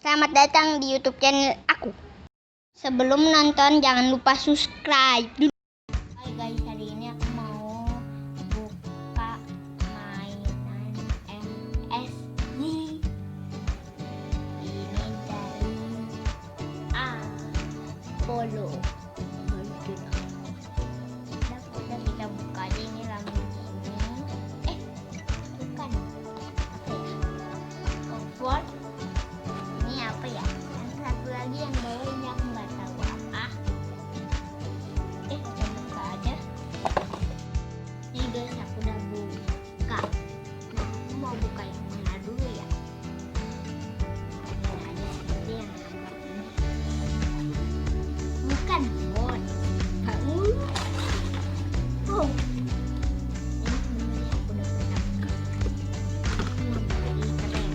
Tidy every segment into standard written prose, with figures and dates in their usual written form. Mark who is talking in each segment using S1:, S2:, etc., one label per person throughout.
S1: Selamat datang di YouTube channel aku. Sebelum nonton jangan lupa subscribe dulu. Hai guys, hari ini aku mau buka mainan MSG. Ini dari Apollo. Udah kita buka aja, ini lambungnya. Bukan. Apa ya? Comfort. Ini apa ya? Yang satu lagi yang bawah ini aku nggak tahu apa. Kita buka aja. Ini guys, aku udah buka. Nah, aku mau buka yang mana dulu ya? Ini aja seperti yang gambar ini. Bukan bot. Kamu. Oh. Ini sebenarnya aku udah pernah buka. Ini keren.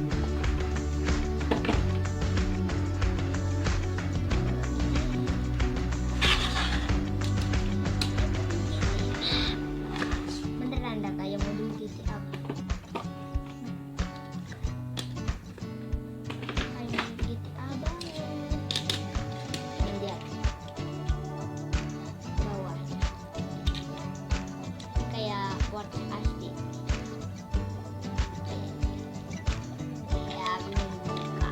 S1: Beneran dah kayak mobil GT apa? Kayak GT banget. Ini lihat bawahnya kayak watch asli. Kayak belum buka.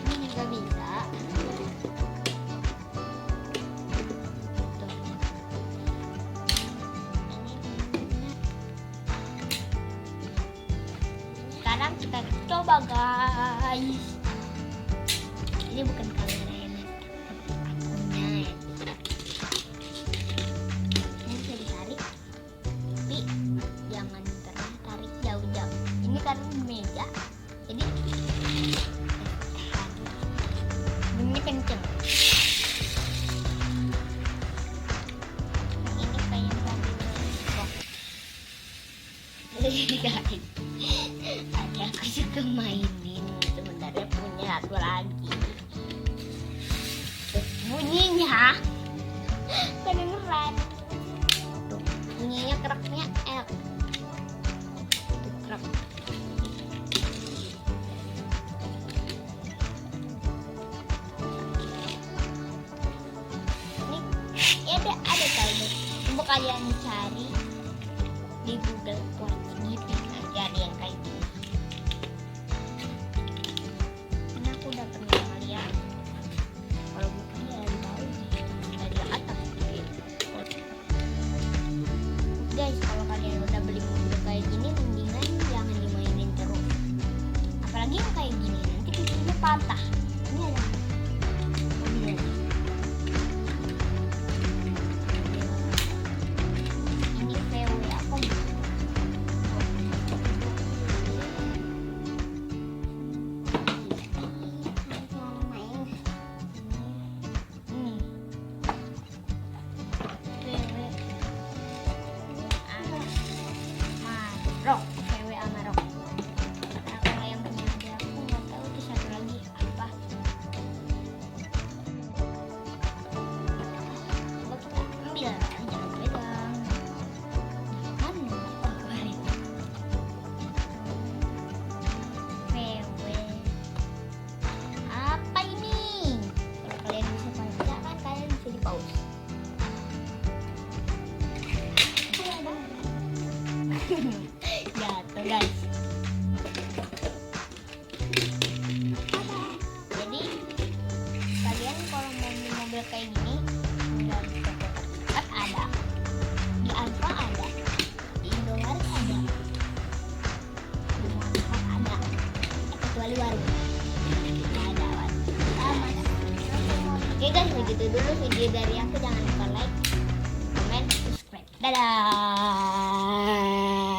S1: Ini juga bisa. Sekarang kita coba guys. Ini bukan kamera ya, akunya ya. Ini bisa ditarik, tapi jangan tarik jauh-jauh. Ini karena di meja, jadi bunyi kenceng. Ini kayak mobil box. Guys, ada aku suka mainin, sebenarnya punya satu lagi. Tuh, bunyinya kedengeran. Tuh, bunyinya keraknya enak. Tuh, kerak. Ini ya ada tahu. Coba kalian cari di Google Watch gitu, nanti ada yang kayak gini. Ini aku udah pernah ngeliat. Kalau bukannya dari bawah, dari atas gitu. Guys, kalau kalian udah beli mobil kayak gini, mendingan jangan dimainin terus. Apalagi yang kayak gini, nanti pintunya patah. Ini ada mobilnya. Ini VW apa? Rock, VW Amarok. Nah, kalau yang punya adik aku nggak tahu itu satu lagi apa. Coba kita ambil, jangan pegang. Mana? Oh, kemarin. VW. Apa ini? Kalau kalian bisa baca kan kalian bisa di pause. Jatuh guys. Jadi kalian kalau mau beli mobil kayak gini, tinggal di toko terdekat ada, di Alfa ada, di Indomaret ada, di Motor ada, kecuali warung nggak ada warung. Sama. Oke guys, begitu dulu video dari aku. Jangan lupa like, comment, subscribe. Dadah.